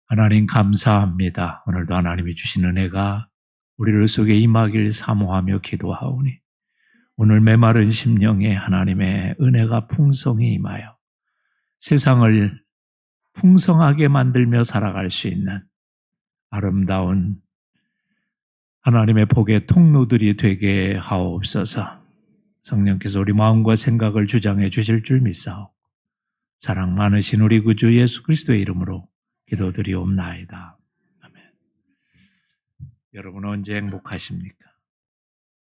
하나님 감사합니다. 오늘도 하나님이 주신 은혜가 우리를 속에 임하길 사모하며 기도하오니 오늘 메마른 심령에 하나님의 은혜가 풍성히 임하여 세상을 풍성하게 만들며 살아갈 수 있는 아름다운 하나님의 복의 통로들이 되게 하옵소서. 성령께서 우리 마음과 생각을 주장해 주실 줄 믿사옵고 사랑 많으신 우리 구주 예수 그리스도의 이름으로 기도드리옵나이다. 아멘. 여러분은 언제 행복하십니까?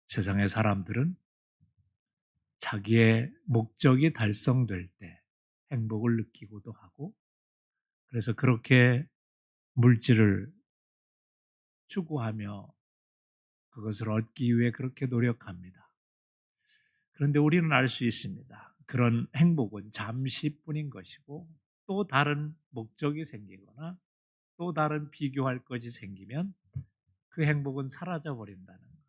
세상의 사람들은 자기의 목적이 달성될 때 행복을 느끼고도 하고, 그래서 그렇게 물질을 추구하며 그것을 얻기 위해 그렇게 노력합니다. 그런데 우리는 알 수 있습니다. 그런 행복은 잠시뿐인 것이고, 또 다른 목적이 생기거나 또 다른 비교할 것이 생기면 그 행복은 사라져 버린다는 거예요.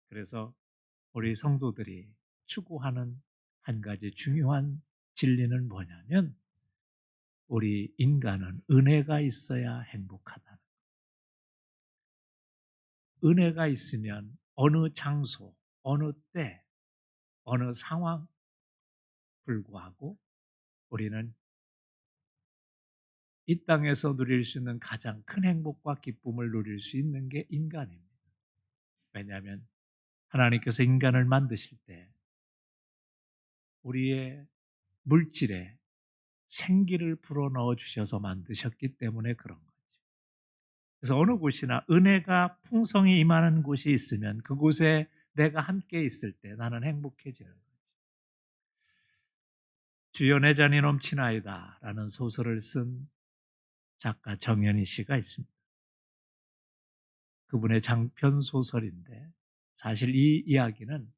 그래서 우리 성도들이 추구하는 한 가지 중요한 진리는 뭐냐면, 우리 인간은 은혜가 있어야 행복하다는 거예요. 은혜가 있으면 어느 장소, 어느 때, 어느 상황 불구하고 우리는 이 땅에서 누릴 수 있는 가장 큰 행복과 기쁨을 누릴 수 있는 게 인간입니다. 왜냐하면 하나님께서 인간을 만드실 때 우리의 물질에 생기를 불어넣어 주셔서 만드셨기 때문에 그런 거죠. 그래서 어느 곳이나 은혜가 풍성히 임하는 곳이 있으면 그곳에 내가 함께 있을 때 나는 행복해지는 거죠. 주여 내 잔이 넘치나이다 라는 소설을 쓴 작가 정연희 씨가 있습니다. 그분의 장편 소설인데, 사실 이 이야기는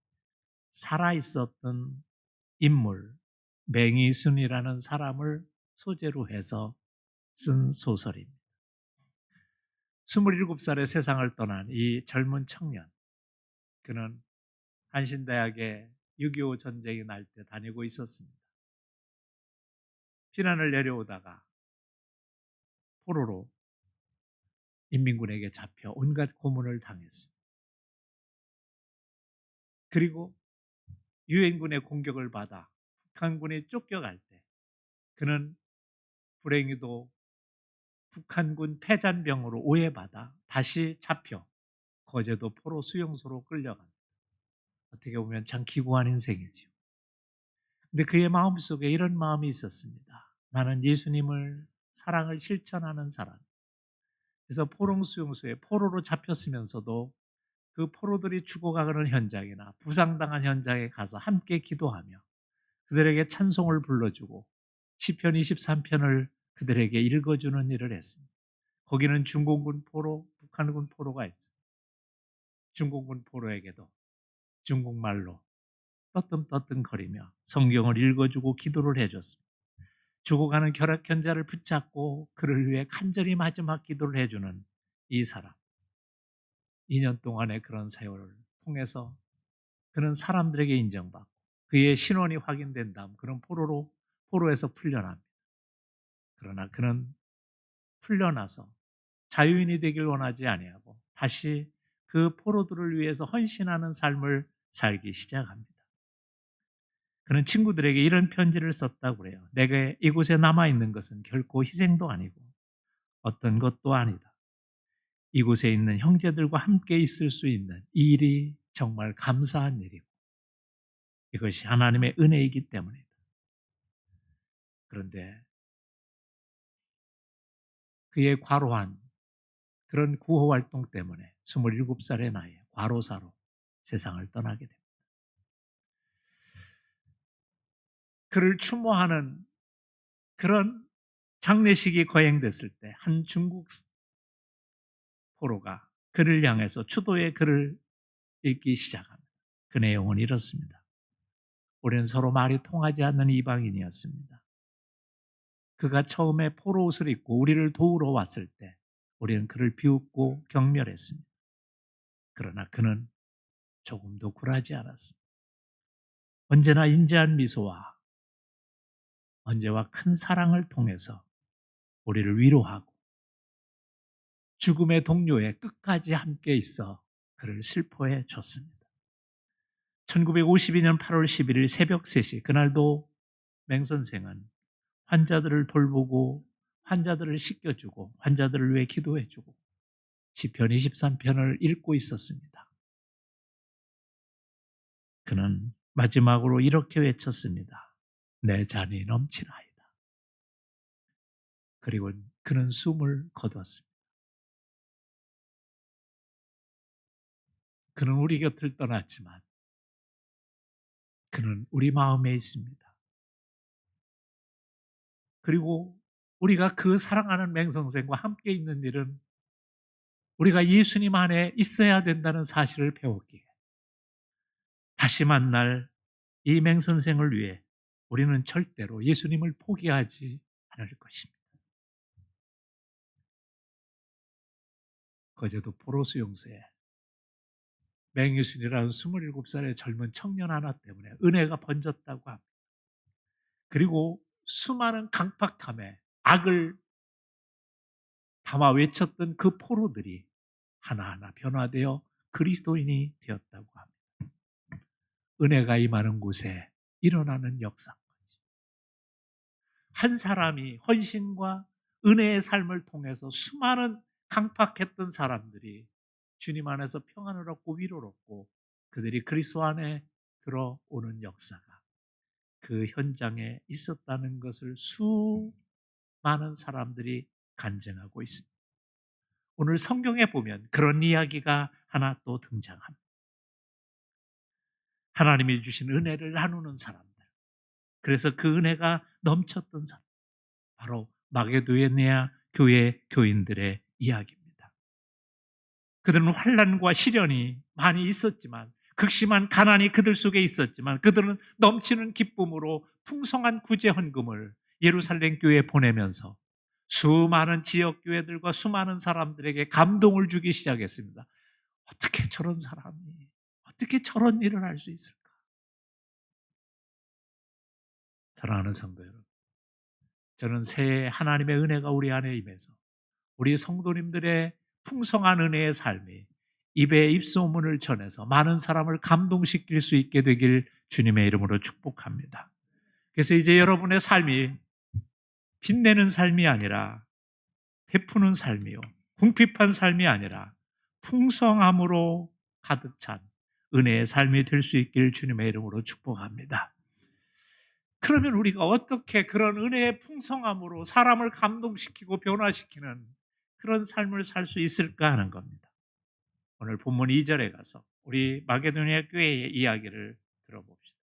살아있었던 인물 맹이순이라는 사람을 소재로 해서 쓴 소설입니다. 27살에 세상을 떠난 이 젊은 청년, 그는 한신대학에 6.25 전쟁이 날 때 다니고 있었습니다. 피난을 내려오다가 포로로 인민군에게 잡혀 온갖 고문을 당했습니다. 그리고 유엔군의 공격을 받아 북한군이 쫓겨갈 때 그는 불행히도 북한군 패잔병으로 오해받아 다시 잡혀 거제도 포로 수용소로 끌려갑니다. 어떻게 보면 참 기구한 인생이죠. 근데 그의 마음속에 이런 마음이 있었습니다. 나는 예수님을 사랑을 실천하는 사람. 그래서 포로 수용소에 포로로 잡혔으면서도 그 포로들이 죽어가는 현장이나 부상당한 현장에 가서 함께 기도하며 그들에게 찬송을 불러주고 시편 23편을 그들에게 읽어주는 일을 했습니다. 거기는 중공군 포로, 북한군 포로가 있어요. 중공군 포로에게도 중국말로 떠뜸떠뜸거리며 성경을 읽어주고 기도를 해줬습니다. 죽어가는 결핵현자를 붙잡고 그를 위해 간절히 마지막 기도를 해주는 이 사람. 2년 동안의 그런 세월을 통해서 그는 사람들에게 인정받고 그의 신원이 확인된 다음 그는 포로에서 풀려납니다. 그러나 그는 풀려나서 자유인이 되길 원하지 아니하고 다시 그 포로들을 위해서 헌신하는 삶을 살기 시작합니다. 그는 친구들에게 이런 편지를 썼다고 그래요. 내가 이곳에 남아있는 것은 결코 희생도 아니고 어떤 것도 아니다. 이곳에 있는 형제들과 함께 있을 수 있는 이 일이 정말 감사한 일이고 이것이 하나님의 은혜이기 때문이다. 그런데 그의 과로한 그런 구호 활동 때문에 27살의 나이에 과로사로 세상을 떠나게 됩니다. 그를 추모하는 그런 장례식이 거행됐을 때 한 중국 포로가 그를 향해서 추도의 글을 읽기 시작합니다. 그 내용은 이렇습니다. 우리는 서로 말이 통하지 않는 이방인이었습니다. 그가 처음에 포로 옷을 입고 우리를 도우러 왔을 때 우리는 그를 비웃고 경멸했습니다. 그러나 그는 조금도 굴하지 않았습니다. 언제나 인자한 미소와 언제와 큰 사랑을 통해서 우리를 위로하고 죽음의 동료에 끝까지 함께 있어 그를 슬퍼해 줬습니다. 1952년 8월 11일 새벽 3시, 그날도 맹 선생은 환자들을 돌보고 환자들을 씻겨주고 환자들을 위해 기도해주고 시편 23편을 읽고 있었습니다. 그는 마지막으로 이렇게 외쳤습니다. 내 잔이 넘치나이다. 그리고 그는 숨을 거두었습니다. 그는 우리 곁을 떠났지만 그는 우리 마음에 있습니다. 그리고 우리가 그 사랑하는 맹선생과 함께 있는 일은 우리가 예수님 안에 있어야 된다는 사실을 배웠기에 다시 만날 이 맹선생을 위해 우리는 절대로 예수님을 포기하지 않을 것입니다. 거제도 포로수 용소에 맹유순이라는 27살의 젊은 청년 하나 때문에 은혜가 번졌다고 합니다. 그리고 수많은 강팍함에 악을 담아 외쳤던 그 포로들이 하나하나 변화되어 그리스도인이 되었다고 합니다. 은혜가 임하는 곳에 일어나는 역사까지. 한 사람이 헌신과 은혜의 삶을 통해서 수많은 강팍했던 사람들이 주님 안에서 평안을 얻고 위로를 얻고 그들이 그리스도 안에 들어오는 역사가 그 현장에 있었다는 것을 수많은 사람들이 간증하고 있습니다. 오늘 성경에 보면 그런 이야기가 하나 또 등장합니다. 하나님이 주신 은혜를 나누는 사람들. 그래서 그 은혜가 넘쳤던 사람. 바로 마게도니아 교회 교인들의 이야기입니다. 그들은 환난과 시련이 많이 있었지만 극심한 가난이 그들 속에 있었지만 그들은 넘치는 기쁨으로 풍성한 구제 헌금을 예루살렘 교회에 보내면서 수많은 지역 교회들과 수많은 사람들에게 감동을 주기 시작했습니다. 어떻게 저런 사람이 어떻게 저런 일을 할 수 있을까? 사랑하는 성도 여러분, 저는 새해 하나님의 은혜가 우리 안에 임해서 우리 성도님들의 풍성한 은혜의 삶이 입에 입소문을 전해서 많은 사람을 감동시킬 수 있게 되길 주님의 이름으로 축복합니다. 그래서 이제 여러분의 삶이 빛내는 삶이 아니라 베푸는 삶이요, 궁핍한 삶이 아니라 풍성함으로 가득 찬 은혜의 삶이 될 수 있길 주님의 이름으로 축복합니다. 그러면 우리가 어떻게 그런 은혜의 풍성함으로 사람을 감동시키고 변화시키는 그런 삶을 살 수 있을까 하는 겁니다. 오늘 본문 2절에 가서 우리 마게도니아 교회의 이야기를 들어봅시다.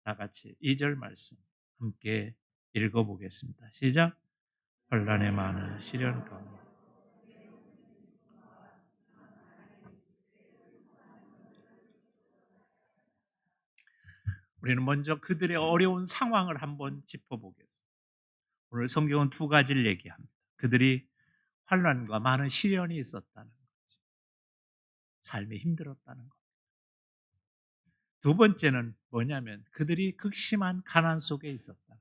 다 같이 2절 말씀 함께 읽어보겠습니다. 시작. 환난에 많은 시련 가운데 우리는 먼저 그들의 어려운 상황을 한번 짚어보겠습니다. 오늘 성경은 두 가지를 얘기합니다. 그들이 환난과 많은 시련이 있었다는 거죠. 삶이 힘들었다는 것. 두 번째는 뭐냐면 그들이 극심한 가난 속에 있었다.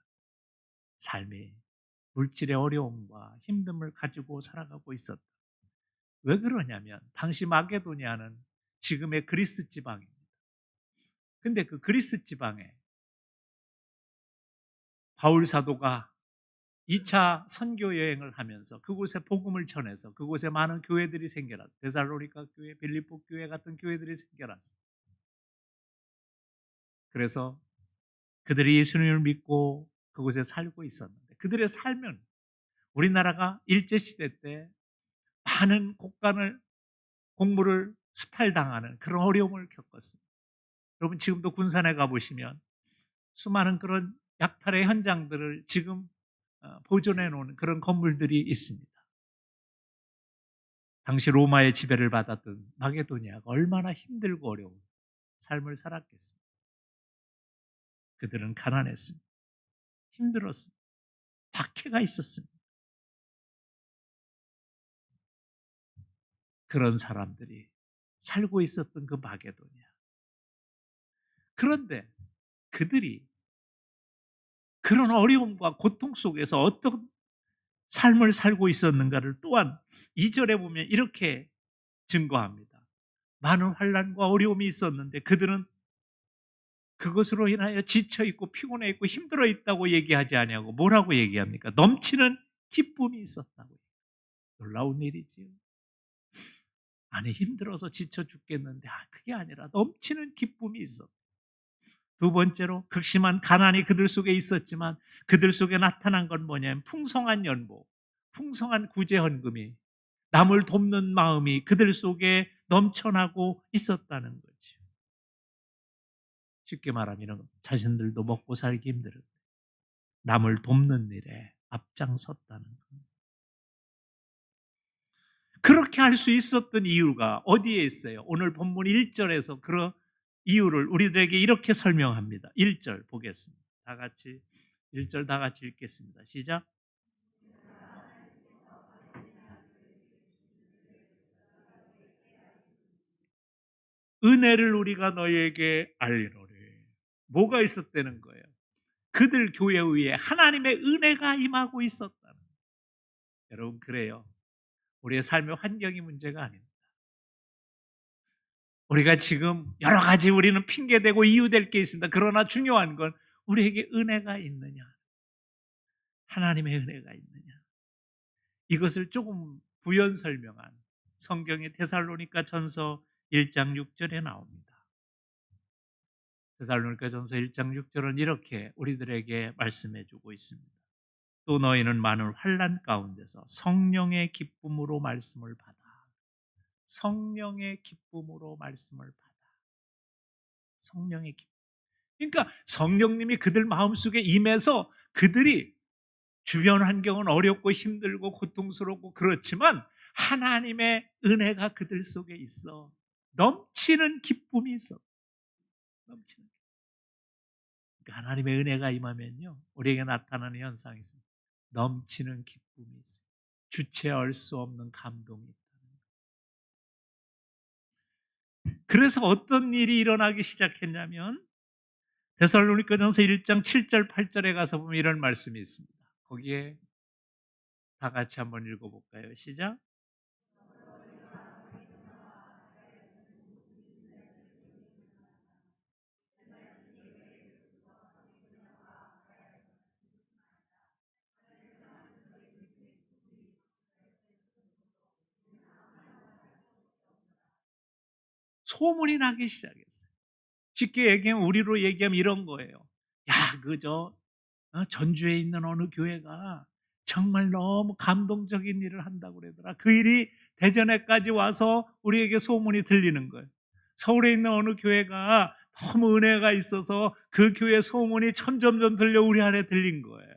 삶이 물질의 어려움과 힘듦을 가지고 살아가고 있었다. 왜 그러냐면 당시 마게도니아는 지금의 그리스 지방입니다. 근데 그 그리스 지방에 바울 사도가 2차 선교 여행을 하면서 그곳에 복음을 전해서 그곳에 많은 교회들이 생겨났어요. 데살로니가 교회, 빌립보 교회 같은 교회들이 생겨났어요. 그래서 그들이 예수님을 믿고 그곳에 살고 있었는데 그들의 삶은 우리나라가 일제시대 때 많은 곡물을 수탈당하는 그런 어려움을 겪었습니다. 여러분 지금도 군산에 가보시면 수많은 그런 약탈의 현장들을 지금 보존해 놓은 그런 건물들이 있습니다. 당시 로마의 지배를 받았던 마게도니아가 얼마나 힘들고 어려운 삶을 살았겠습니까? 그들은 가난했습니다. 힘들었습니다. 박해가 있었습니다. 그런 사람들이 살고 있었던 그 마게도니아. 그런데 그들이 그런 어려움과 고통 속에서 어떤 삶을 살고 있었는가를 또한 2절에 보면 이렇게 증거합니다. 많은 환난과 어려움이 있었는데 그들은 그것으로 인하여 지쳐 있고 피곤해 있고 힘들어 있다고 얘기하지 아니하고 뭐라고 얘기합니까? 넘치는 기쁨이 있었다고. 놀라운 일이지요. 아니 힘들어서 지쳐 죽겠는데 그게 아니라 넘치는 기쁨이 있었다. 두 번째로 극심한 가난이 그들 속에 있었지만 그들 속에 나타난 건 뭐냐면 풍성한 연복, 풍성한 구제헌금이, 남을 돕는 마음이 그들 속에 넘쳐나고 있었다는 거죠. 쉽게 말하면 자신들도 먹고 살기 힘들은데 남을 돕는 일에 앞장섰다는 겁니다. 그렇게 할 수 있었던 이유가 어디에 있어요? 오늘 본문 1절에서 그런 이유를 우리들에게 이렇게 설명합니다. 1절 보겠습니다. 다 같이 1절 다 같이 읽겠습니다. 시작. 은혜를 우리가 너희에게 알리노니. 뭐가 있었다는 거예요? 그들 교회 위에 하나님의 은혜가 임하고 있었다는 거예요. 여러분 그래요. 우리의 삶의 환경이 문제가 아닙니다. 우리가 지금 여러 가지 우리는 핑계대고 이유될 게 있습니다. 그러나 중요한 건 우리에게 은혜가 있느냐, 하나님의 은혜가 있느냐, 이것을 조금 부연 설명한 성경의 데살로니가 전서 1장 6절에 나옵니다. 데살로니가 전서 1장 6절은 이렇게 우리들에게 말씀해 주고 있습니다. 또 너희는 많은 환난 가운데서 성령의 기쁨으로 말씀을 받아. 성령의 기쁨으로 말씀을 받아. 성령의 기쁨. 그러니까 성령님이 그들 마음속에 임해서 그들이 주변 환경은 어렵고 힘들고 고통스럽고 그렇지만 하나님의 은혜가 그들 속에 있어. 넘치는 기쁨이 있어. 넘치는. 그러니까 하나님의 은혜가 임하면요, 우리에게 나타나는 현상이 있습니다. 넘치는 기쁨이 있어요. 주체할 수 없는 감동이 있다. 그래서 어떤 일이 일어나기 시작했냐면 데살로니가전서 1장 7절 8절에 가서 보면 이런 말씀이 있습니다. 거기에 다 같이 한번 읽어볼까요? 시작. 소문이 나기 시작했어요. 쉽게 얘기하면 우리로 얘기하면 이런 거예요. 야, 그저 전주에 있는 어느 교회가 정말 너무 감동적인 일을 한다고 그러더라. 그 일이 대전에까지 와서 우리에게 소문이 들리는 거예요. 서울에 있는 어느 교회가 너무 은혜가 있어서 그 교회 소문이 점점점 들려 우리 안에 들린 거예요.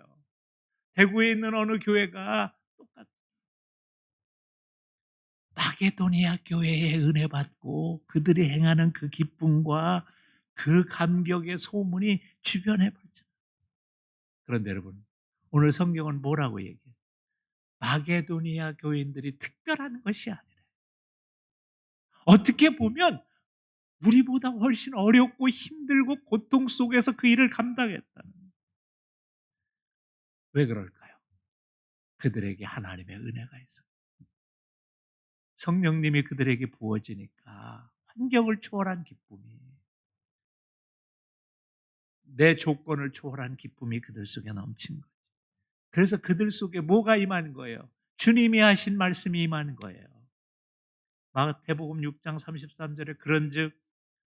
대구에 있는 어느 교회가 똑같아요. 마게도니아 교회에 은혜 받고 그들이 행하는 그 기쁨과 그 감격의 소문이 주변에 퍼져. 그런데 여러분, 오늘 성경은 뭐라고 얘기해요? 마게도니아 교인들이 특별한 것이 아니라 어떻게 보면 우리보다 훨씬 어렵고 힘들고 고통 속에서 그 일을 감당했다는. 왜 그럴까요? 그들에게 하나님의 은혜가 있어요. 성령님이 그들에게 부어지니까 환경을 초월한 기쁨이, 내 조건을 초월한 기쁨이 그들 속에 넘친 거예요. 그래서 그들 속에 뭐가 임하는 거예요? 주님이 하신 말씀이 임하는 거예요. 마태복음 6장 33절에 그런즉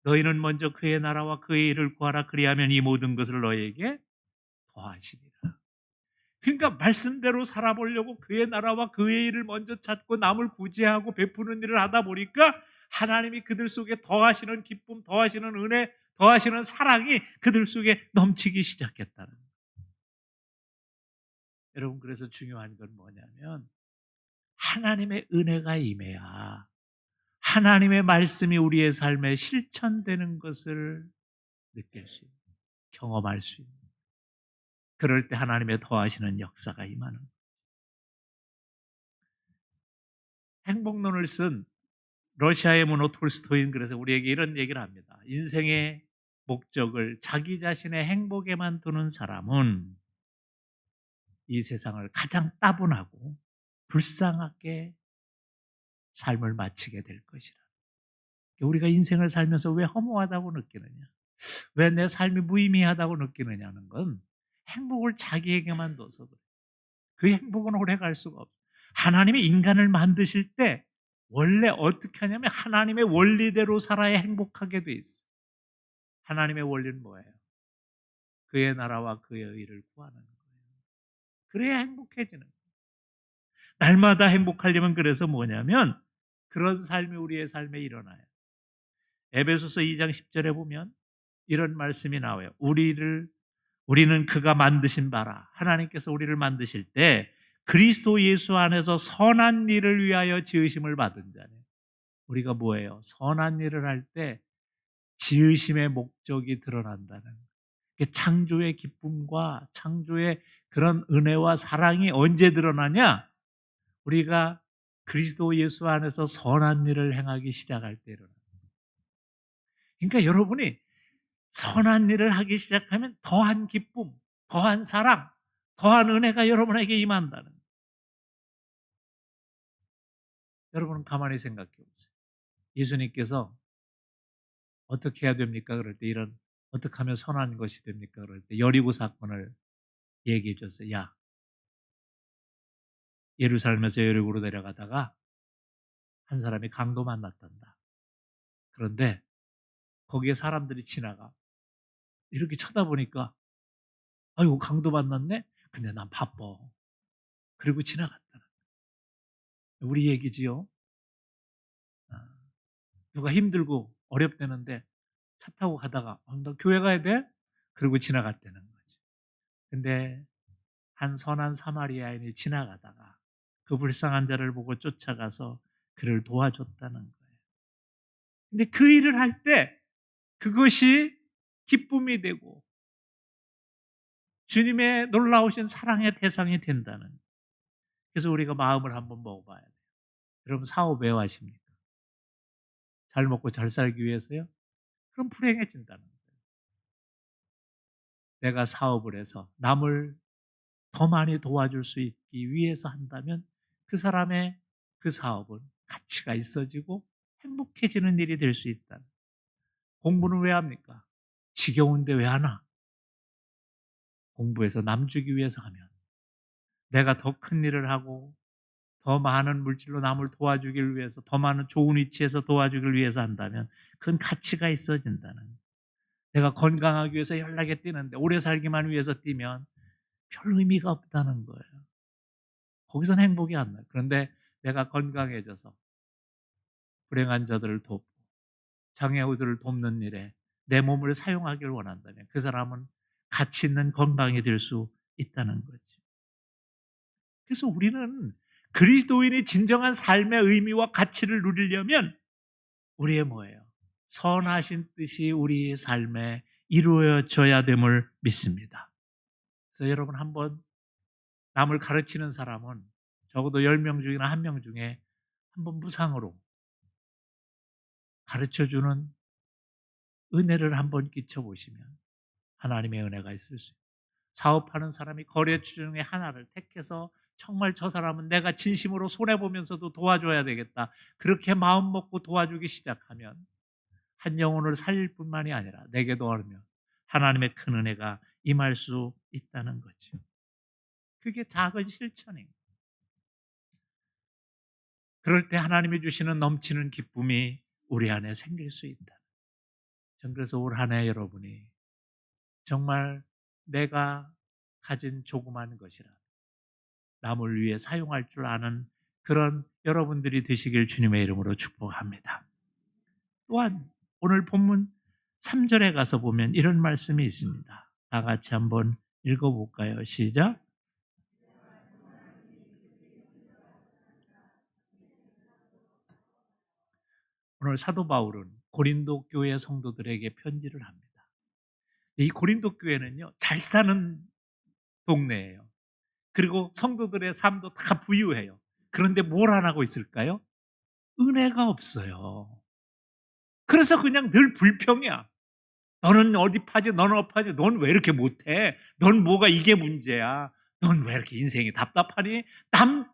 너희는 먼저 그의 나라와 그의 일을 구하라. 그리하면 이 모든 것을 너희에게 더하시리라. 그러니까 말씀대로 살아보려고 그의 나라와 그의 일을 먼저 찾고 남을 구제하고 베푸는 일을 하다 보니까 하나님이 그들 속에 더하시는 기쁨, 더하시는 은혜, 더하시는 사랑이 그들 속에 넘치기 시작했다는 거예요. 여러분, 그래서 중요한 건 뭐냐면 하나님의 은혜가 임해야 하나님의 말씀이 우리의 삶에 실천되는 것을 느낄 수 있는, 경험할 수 있는, 그럴 때 하나님의 더하시는 역사가 임하는 거예요. 행복론을 쓴 러시아의 문호 톨스토이는 그래서 우리에게 이런 얘기를 합니다. 인생의 목적을 자기 자신의 행복에만 두는 사람은 이 세상을 가장 따분하고 불쌍하게 삶을 마치게 될 것이라. 우리가 인생을 살면서 왜 허무하다고 느끼느냐, 왜 내 삶이 무의미하다고 느끼느냐는 건 행복을 자기에게만 둬서 그래. 그 행복은 오래갈 수가 없어. 하나님이 인간을 만드실 때 원래 어떻게 하냐면 하나님의 원리대로 살아야 행복하게 돼 있어. 하나님의 원리는 뭐예요? 그의 나라와 그의 의를 구하는 거예요. 그래야 행복해지는 거예요. 날마다 행복하려면 그래서 뭐냐면 그런 삶이 우리의 삶에 일어나요. 에베소서 2장 10절에 보면 이런 말씀이 나와요. 우리는 그가 만드신 바라. 하나님께서 우리를 만드실 때 그리스도 예수 안에서 선한 일을 위하여 지으심을 받은 자네. 우리가 뭐예요? 선한 일을 할 때 지으심의 목적이 드러난다는, 창조의 기쁨과 창조의 그런 은혜와 사랑이 언제 드러나냐? 우리가 그리스도 예수 안에서 선한 일을 행하기 시작할 때 일어나. 그러니까 여러분이 선한 일을 하기 시작하면 더한 기쁨, 더한 사랑, 더한 은혜가 여러분에게 임한다는 거예요. 여러분은 가만히 생각해 보세요. 예수님께서 어떻게 해야 됩니까? 그럴 때 이런, 어떻게 하면 선한 것이 됩니까? 그럴 때 여리고 사건을 얘기해 줬어요. 야, 예루살렘에서 여리고로 내려가다가 한 사람이 강도 만났단다. 그런데 거기에 사람들이 지나가. 이렇게 쳐다보니까 아이고 강도 만났네? 근데 난 바빠. 그리고 지나갔다. 우리 얘기지요. 누가 힘들고 어렵다는데 차 타고 가다가 너 교회 가야 돼? 그리고 지나갔다는 거지. 근데 한 선한 사마리아인이 지나가다가 그 불쌍한 자를 보고 쫓아가서 그를 도와줬다는 거예요. 근데 그 일을 할 때 그것이 기쁨이 되고 주님의 놀라우신 사랑의 대상이 된다는 거예요. 그래서 우리가 마음을 한번 먹어봐야 돼요. 여러분 사업 왜 하십니까? 잘 먹고 잘 살기 위해서요? 그럼 불행해진다는 거예요. 내가 사업을 해서 남을 더 많이 도와줄 수 있기 위해서 한다면 그 사람의 그 사업은 가치가 있어지고 행복해지는 일이 될 수 있다. 공부는 왜 합니까? 지겨운데 왜 하나? 공부해서 남 주기 위해서 하면, 내가 더 큰 일을 하고 더 많은 물질로 남을 도와주길 위해서, 더 많은 좋은 위치에서 도와주길 위해서 한다면 그건 가치가 있어진다는. 내가 건강하기 위해서 연락에 뛰는데 오래 살기만 위해서 뛰면 별 의미가 없다는 거예요. 거기선 행복이 안 나요. 그런데 내가 건강해져서 불행한 자들을 돕고 장애우들을 돕는 일에 내 몸을 사용하기를 원한다면 그 사람은 가치 있는 건강이 될 수 있다는 거죠. 그래서 우리는 그리스도인이 진정한 삶의 의미와 가치를 누리려면 우리의 뭐예요? 선하신 뜻이 우리의 삶에 이루어져야 됨을 믿습니다. 그래서 여러분 한번 남을 가르치는 사람은 적어도 10명 중이나 1명 중에 한번 무상으로 가르쳐주는 은혜를 한번 끼쳐보시면 하나님의 은혜가 있을 수 있어요. 사업하는 사람이 거래처 중에 하나를 택해서 정말 저 사람은 내가 진심으로 손해보면서도 도와줘야 되겠다. 그렇게 마음 먹고 도와주기 시작하면 한 영혼을 살릴 뿐만이 아니라 내게도 하며 하나님의 큰 은혜가 임할 수 있다는 거죠. 그게 작은 실천입니다. 그럴 때 하나님이 주시는 넘치는 기쁨이 우리 안에 생길 수 있다. 전 그래서 올 한 해 여러분이 정말 내가 가진 조그만 것이라 남을 위해 사용할 줄 아는 그런 여러분들이 되시길 주님의 이름으로 축복합니다. 또한 오늘 본문 3절에 가서 보면 이런 말씀이 있습니다. 다 같이 한번 읽어볼까요? 시작. 오늘 사도 바울은 고린도 교회 성도들에게 편지를 합니다. 이 고린도 교회는요, 잘 사는 동네예요. 그리고 성도들의 삶도 다 부유해요. 그런데 뭘 안 하고 있을까요? 은혜가 없어요. 그래서 그냥 늘 불평이야. 너는 어디 파지? 너는 어디 파지? 넌 왜 이렇게 못해? 넌 뭐가 이게 문제야? 넌 왜 이렇게 인생이 답답하니? 남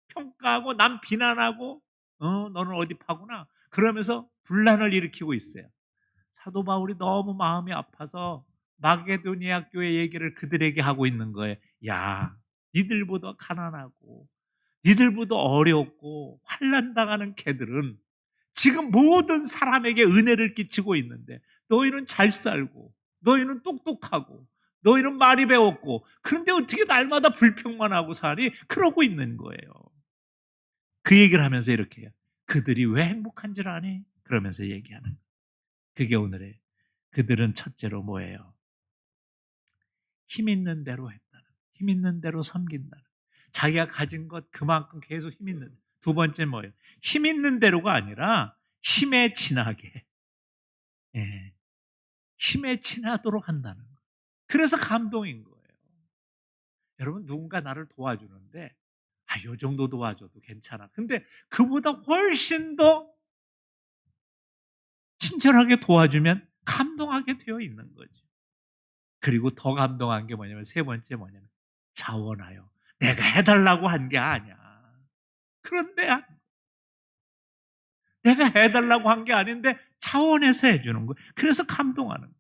평가하고 남 비난하고 너는 어디 파구나. 그러면서 분란을 일으키고 있어요. 사도 바울이 너무 마음이 아파서 마게도니아 교회 얘기를 그들에게 하고 있는 거예요. 야, 니들보다 가난하고 니들보다 어렵고 환난 당하는 개들은 지금 모든 사람에게 은혜를 끼치고 있는데 너희는 잘 살고 너희는 똑똑하고 너희는 많이 배웠고 그런데 어떻게 날마다 불평만 하고 사니? 그러고 있는 거예요. 그 얘기를 하면서 이렇게 해요. 그들이 왜 행복한 줄 아니? 그러면서 얘기하는 거예요. 그게 오늘의 그들은 첫째로 뭐예요? 힘 있는 대로 했다는, 힘 있는 대로 섬긴다는, 자기가 가진 것 그만큼 계속 힘 있는. 두 번째 뭐예요? 힘 있는 대로가 아니라 힘에 친하게, 예, 힘에 친하도록 한다는 거. 그래서 감동인 거예요. 여러분 누군가 나를 도와주는데 요 정도 도와줘도 괜찮아. 근데 그보다 훨씬 더 친절하게 도와주면 감동하게 되어 있는 거죠. 그리고 더 감동한 게 뭐냐면 세 번째 뭐냐면 자원하여. 내가 해달라고 한 게 아니야. 그런데 내가 해달라고 한 게 아닌데 자원해서 해주는 거예요. 그래서 감동하는 거예요.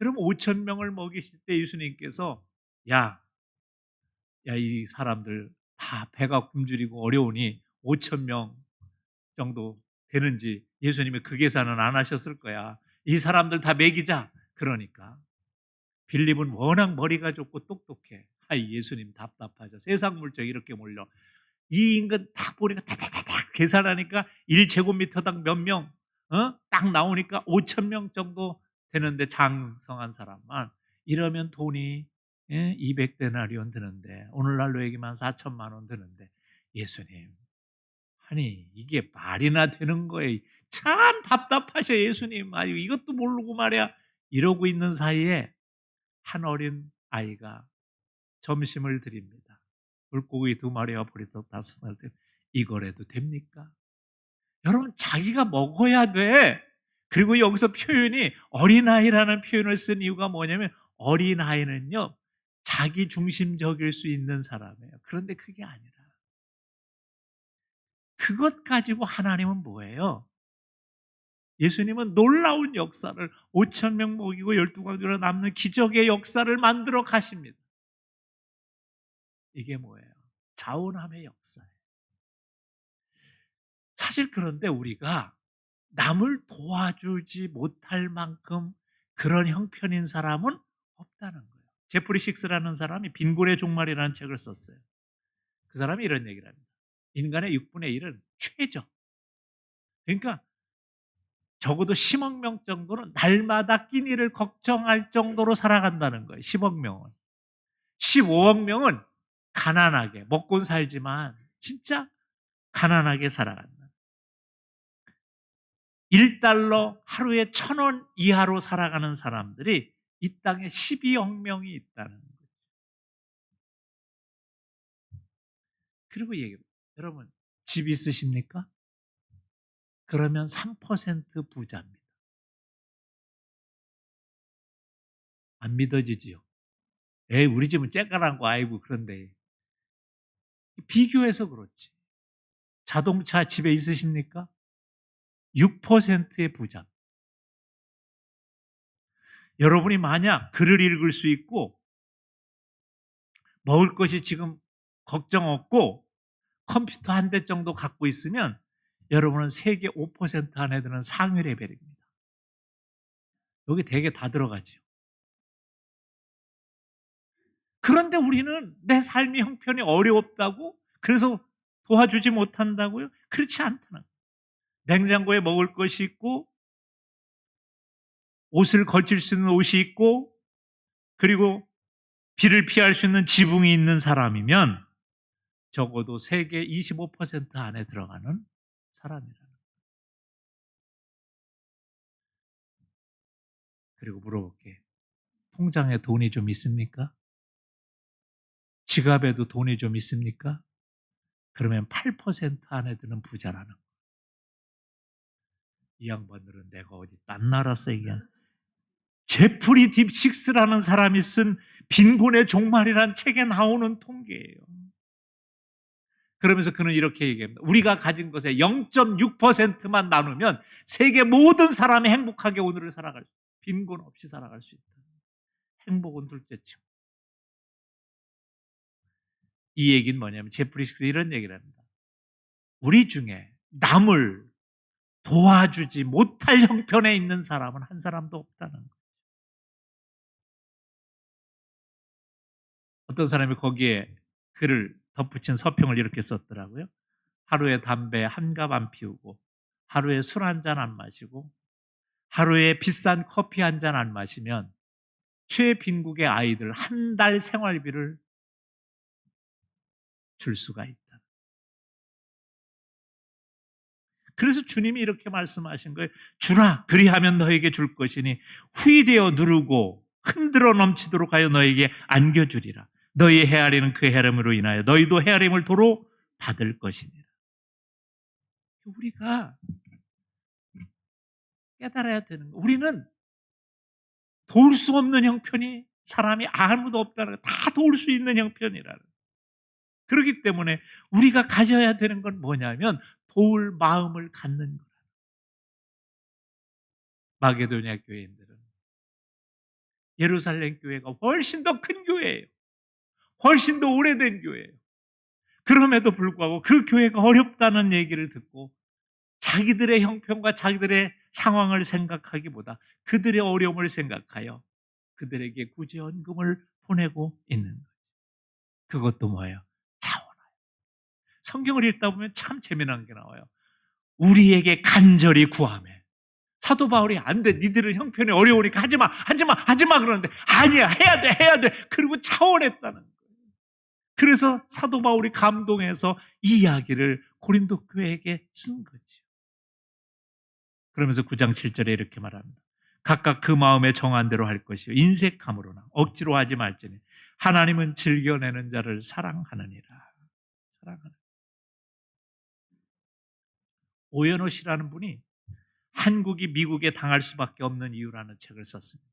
여러분 5천 명을 먹이실 때 예수님께서 야, 이 사람들 다 배가 굶주리고 어려우니 5천 명 정도 되는지 예수님이 그 계산은 안 하셨을 거야. 이 사람들 다 먹이자. 그러니까 빌립은 워낙 머리가 좋고 똑똑해. 예수님 답답하죠. 세상 물정 이렇게 몰려. 이 인간 딱 보니까 탁탁탁탁 계산하니까 1제곱미터당 몇 명, 딱 나오니까 5천 명 정도 되는데 장성한 사람만 이러면 돈이 200데나리온 드는데 오늘날로 얘기만 4천만 원 드는데 예수님, 아니 이게 말이나 되는 거예요. 참 답답하셔 예수님. 아유 이것도 모르고 말이야. 이러고 있는 사이에 한 어린 아이가 점심을 드립니다. 물고기 2마리와 보리떡 5알 드 이거라도 됩니까? 여러분 자기가 먹어야 돼. 그리고 여기서 표현이 어린아이라는 표현을 쓴 이유가 뭐냐면 어린아이는요 자기 중심적일 수 있는 사람이에요. 그런데 그게 아니라 그것 가지고 하나님은 뭐예요? 예수님은 놀라운 역사를 5천 명 먹이고 12광주로 남는 기적의 역사를 만들어 가십니다. 이게 뭐예요? 자원함의 역사예요. 사실 그런데 우리가 남을 도와주지 못할 만큼 그런 형편인 사람은 없다는 거예요. 제프리 식스라는 사람이 빈곤의 종말이라는 책을 썼어요. 그 사람이 이런 얘기를 합니다. 인간의 6분의 1은 최저. 그러니까 적어도 10억 명 정도는 날마다 끼니를 걱정할 정도로 살아간다는 거예요. 10억 명은. 15억 명은 가난하게 먹고는 살지만 진짜 가난하게 살아간다. 1달러 하루에 1,000원 이하로 살아가는 사람들이 이 땅에 12억 명이 있다는 거예요. 그리고 얘기해요. 여러분 집 있으십니까? 그러면 3% 부자입니다. 안 믿어지지요? 우리 집은 쬐까란 거 아이고 그런데 비교해서 그렇지. 자동차 집에 있으십니까? 6%의 부자. 여러분이 만약 글을 읽을 수 있고 먹을 것이 지금 걱정 없고 컴퓨터 한 대 정도 갖고 있으면 여러분은 세계 5% 안에 드는 상위 레벨입니다. 여기 되게 다 들어가죠. 그런데 우리는 내 삶의 형편이 어렵다고 그래서 도와주지 못한다고요? 그렇지 않다는 거예요. 냉장고에 먹을 것이 있고 옷을 걸칠 수 있는 옷이 있고 그리고 비를 피할 수 있는 지붕이 있는 사람이면 적어도 세계 25% 안에 들어가는 사람이라는 거예요. 그리고 물어볼게. 통장에 돈이 좀 있습니까? 지갑에도 돈이 좀 있습니까? 그러면 8% 안에 드는 부자라는 거예요. 이 양반들은 내가 어디 딴 나라서 얘기한 제프리 딥식스라는 사람이 쓴 빈곤의 종말이란 책에 나오는 통계예요. 그러면서 그는 이렇게 얘기합니다. 우리가 가진 것의 0.6%만 나누면 세계 모든 사람이 행복하게 오늘을 살아갈 수 있다. 빈곤 없이 살아갈 수 있다. 행복은 둘째치고. 이 얘기는 뭐냐면 제프리 딥식스 이런 얘기를 합니다. 우리 중에 남을 도와주지 못할 형편에 있는 사람은 한 사람도 없다는 거예요. 어떤 사람이 거기에 글을 덧붙인 서평을 이렇게 썼더라고요. 하루에 담배 한 갑 안 피우고, 하루에 술 한 잔 안 마시고, 하루에 비싼 커피 한 잔 안 마시면 최빈국의 아이들 한 달 생활비를 줄 수가 있다. 그래서 주님이 이렇게 말씀하신 거예요. 주라, 그리하면 너에게 줄 것이니 후이되어 누르고 흔들어 넘치도록 하여 너에게 안겨주리라. 너희 헤아리는 그 헤아림으로 인하여 너희도 헤아림을 도로 받을 것이니라. 우리가 깨달아야 되는 거. 우리는 도울 수 없는 형편이 사람이 아무도 없다는 거, 다 도울 수 있는 형편이라는 거. 그렇기 때문에 우리가 가져야 되는 건 뭐냐면 도울 마음을 갖는 거라. 마게도냐 교회인들은 예루살렘 교회가 훨씬 더 큰 교회예요. 훨씬 더 오래된 교회예요. 그럼에도 불구하고 그 교회가 어렵다는 얘기를 듣고 자기들의 형편과 자기들의 상황을 생각하기보다 그들의 어려움을 생각하여 그들에게 구제연금을 보내고 있는 거예요. 그것도 뭐예요? 자원하여. 성경을 읽다 보면 참 재미난 게 나와요. 우리에게 간절히 구하매. 사도 바울이 안 돼. 니들은 형편이 어려우니까 하지 마, 하지 마, 하지 마 그러는데 아니야, 해야 돼, 해야 돼. 그리고 차원했다는 거예요. 그래서 사도 바울이 감동해서 이 이야기를 고린도 교회에게 쓴 거죠. 그러면서 9장 7절에 이렇게 말합니다. 각각 그 마음에 정한 대로 할 것이요 인색함으로나 억지로 하지 말지니 하나님은 즐겨내는 자를 사랑하느니라. 사랑하는. 오연호 씨라는 분이 한국이 미국에 당할 수밖에 없는 이유라는 책을 썼습니다.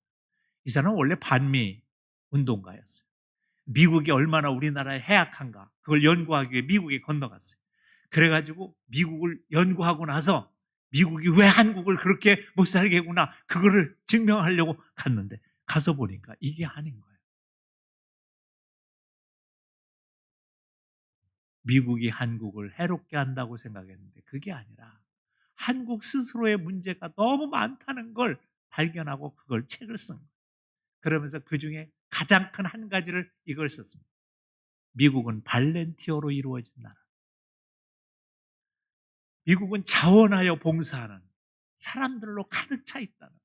이 사람은 원래 반미 운동가였어요. 미국이 얼마나 우리나라에 해악한가 그걸 연구하기 위해 미국에 건너갔어요. 그래가지고 미국을 연구하고 나서 미국이 왜 한국을 그렇게 못 살게 했구나 그거를 증명하려고 갔는데 가서 보니까 이게 아닌 거예요. 미국이 한국을 해롭게 한다고 생각했는데 그게 아니라 한국 스스로의 문제가 너무 많다는 걸 발견하고 그걸 책을 쓴 거예요. 그러면서 그중에 가장 큰 한 가지를 이걸 썼습니다. 미국은 발렌티어로 이루어진 나라. 미국은 자원하여 봉사하는 사람들로 가득 차 있다는 거예요.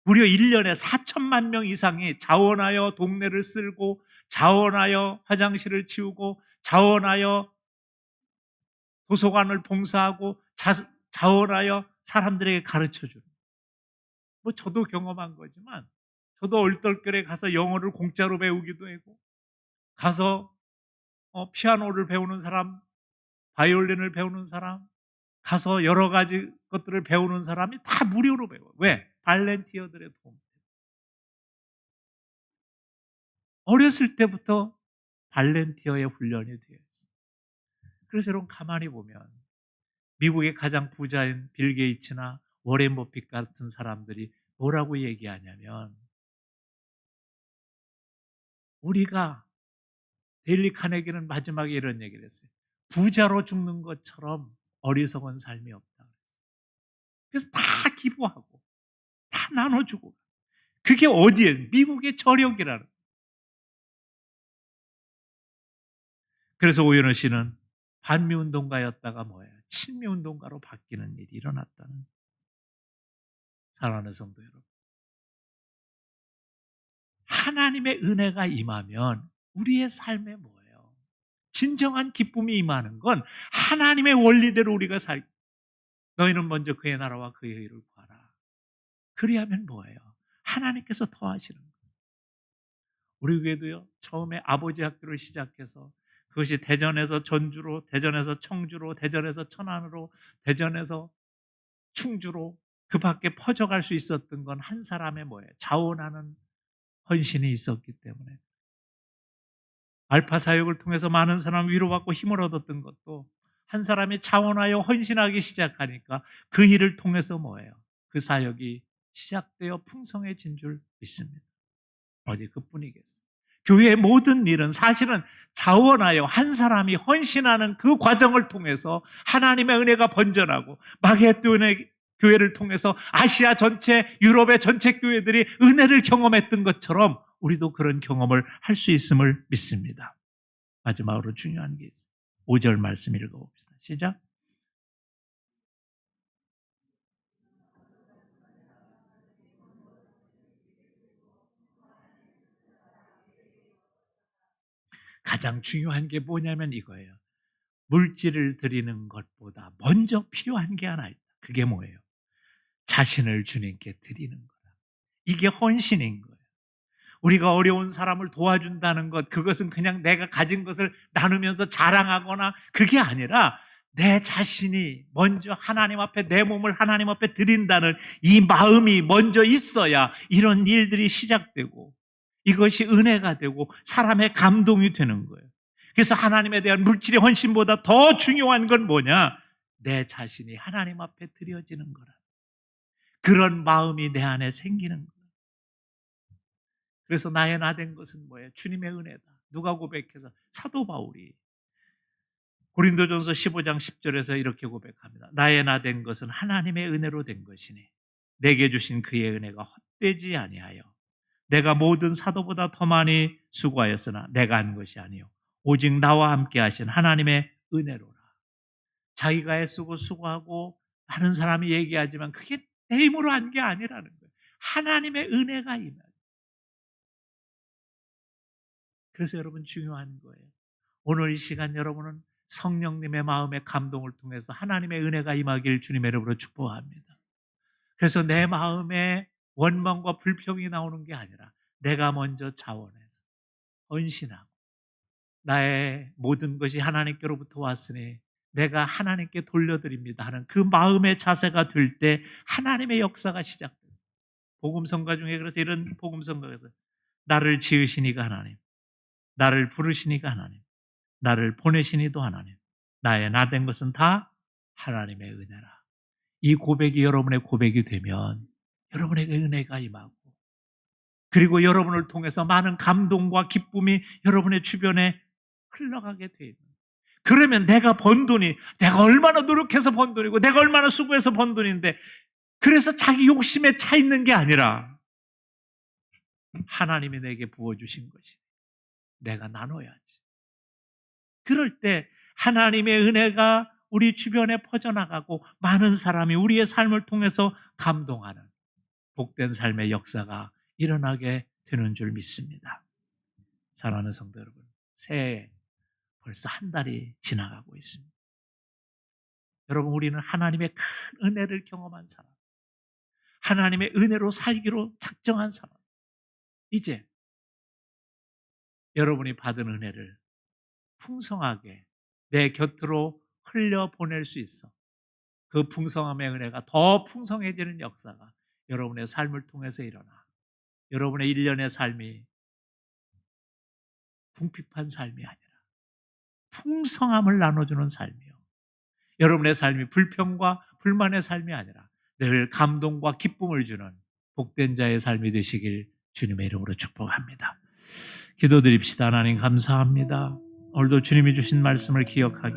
무려 1년에 4천만 명 이상이 자원하여 동네를 쓸고 자원하여 화장실을 치우고 자원하여 도서관을 봉사하고 자원하여 사람들에게 가르쳐주는. 뭐 저도 경험한 거지만 저도 얼떨결에 가서 영어를 공짜로 배우기도 하고 가서 피아노를 배우는 사람, 바이올린을 배우는 사람, 가서 여러 가지 것들을 배우는 사람이 다 무료로 배워요. 왜? 발렌티어들의 도움. 어렸을 때부터 발렌티어의 훈련이 되어 있어요. 그래서 여러분 가만히 보면 미국의 가장 부자인 빌 게이츠나 워렌 버핏 같은 사람들이 뭐라고 얘기하냐면 우리가 데일리 카네기는 마지막에 이런 얘기를 했어요. 부자로 죽는 것처럼 어리석은 삶이 없다. 그래서 다 기부하고 다 나눠주고 그게 어디에? 미국의 저력이라는 거예요. 그래서 오연호 씨는 반미운동가였다가 뭐예요? 친미운동가로 바뀌는 일이 일어났다는 사랑하는 성도 여러분. 하나님의 은혜가 임하면 우리의 삶에 뭐예요? 진정한 기쁨이 임하는 건 하나님의 원리대로 우리가 너희는 먼저 그의 나라와 그의 의를 구하라. 그리하면 뭐예요? 하나님께서 더하시는 거예요. 우리 교회도요. 처음에 아버지 학교를 시작해서 그것이 대전에서 전주로, 대전에서 청주로, 대전에서 천안으로, 대전에서 충주로 그 밖에 퍼져갈 수 있었던 건 한 사람의 뭐예요? 자원하는 헌신이 있었기 때문에. 알파 사역을 통해서 많은 사람 위로받고 힘을 얻었던 것도 한 사람이 자원하여 헌신하기 시작하니까 그 일을 통해서 뭐예요? 그 사역이 시작되어 풍성해진 줄 믿습니다. 어디 그뿐이겠어요. 교회의 모든 일은 사실은 자원하여 한 사람이 헌신하는 그 과정을 통해서 하나님의 은혜가 번져나고 마게도니아 교회를 통해서 아시아 전체, 유럽의 전체 교회들이 은혜를 경험했던 것처럼 우리도 그런 경험을 할 수 있음을 믿습니다. 마지막으로 중요한 게 있어요. 5절 말씀 읽어봅시다. 시작. 가장 중요한 게 뭐냐면 이거예요. 물질을 드리는 것보다 먼저 필요한 게 하나 있다. 그게 뭐예요? 자신을 주님께 드리는 거다. 이게 헌신인 거예요. 우리가 어려운 사람을 도와준다는 것, 그것은 그냥 내가 가진 것을 나누면서 자랑하거나 그게 아니라 내 자신이 먼저 하나님 앞에 내 몸을 하나님 앞에 드린다는 이 마음이 먼저 있어야 이런 일들이 시작되고 이것이 은혜가 되고 사람의 감동이 되는 거예요. 그래서 하나님에 대한 물질의 헌신보다 더 중요한 건 뭐냐? 내 자신이 하나님 앞에 드려지는 거라. 그런 마음이 내 안에 생기는 거예요. 그래서 나의 나 된 것은 뭐예요? 주님의 은혜다. 누가 고백해서? 사도 바울이 고린도전서 15장 10절에서 이렇게 고백합니다. 나의 나 된 것은 하나님의 은혜로 된 것이니 내게 주신 그의 은혜가 헛되지 아니하여 내가 모든 사도보다 더 많이 수고하였으나 내가 한 것이 아니요 오직 나와 함께 하신 하나님의 은혜로라. 자기가 애쓰고 수고하고 많은 사람이 얘기하지만 그게 내 힘으로 한 게 아니라는 거예요. 하나님의 은혜가 임하는. 그래서 여러분 중요한 거예요. 오늘 이 시간 여러분은 성령님의 마음의 감동을 통해서 하나님의 은혜가 임하길 주님의 이름으로 축복합니다. 그래서 내 마음에 원망과 불평이 나오는 게 아니라 내가 먼저 자원해서 헌신하고 나의 모든 것이 하나님께로부터 왔으니 내가 하나님께 돌려드립니다 하는 그 마음의 자세가 될 때 하나님의 역사가 시작됩니다. 복음성가 중에 그래서 이런 복음성가에서 나를 지으시니가 하나님, 나를 부르시니가 하나님, 나를 보내시니도 하나님, 나의 나 된 것은 다 하나님의 은혜라. 이 고백이 여러분의 고백이 되면 여러분에게 은혜가 임하고 그리고 여러분을 통해서 많은 감동과 기쁨이 여러분의 주변에 흘러가게 돼요. 그러면 내가 번 돈이 내가 얼마나 노력해서 번 돈이고 내가 얼마나 수고해서 번 돈인데 그래서 자기 욕심에 차 있는 게 아니라 하나님이 내게 부어주신 것이 내가 나눠야지. 그럴 때 하나님의 은혜가 우리 주변에 퍼져나가고 많은 사람이 우리의 삶을 통해서 감동하는 복된 삶의 역사가 일어나게 되는 줄 믿습니다. 사랑하는 성도 여러분, 새해 벌써 한 달이 지나가고 있습니다. 여러분, 우리는 하나님의 큰 은혜를 경험한 사람, 하나님의 은혜로 살기로 작정한 사람, 이제 여러분이 받은 은혜를 풍성하게 내 곁으로 흘려보낼 수 있어 그 풍성함의 은혜가 더 풍성해지는 역사가 여러분의 삶을 통해서 일어나 여러분의 일련의 삶이 궁핍한 삶이 아니라 풍성함을 나눠주는 삶이요. 여러분의 삶이 불평과 불만의 삶이 아니라 늘 감동과 기쁨을 주는 복된 자의 삶이 되시길 주님의 이름으로 축복합니다. 기도드립시다. 하나님 감사합니다. 오늘도 주님이 주신 말씀을 기억하게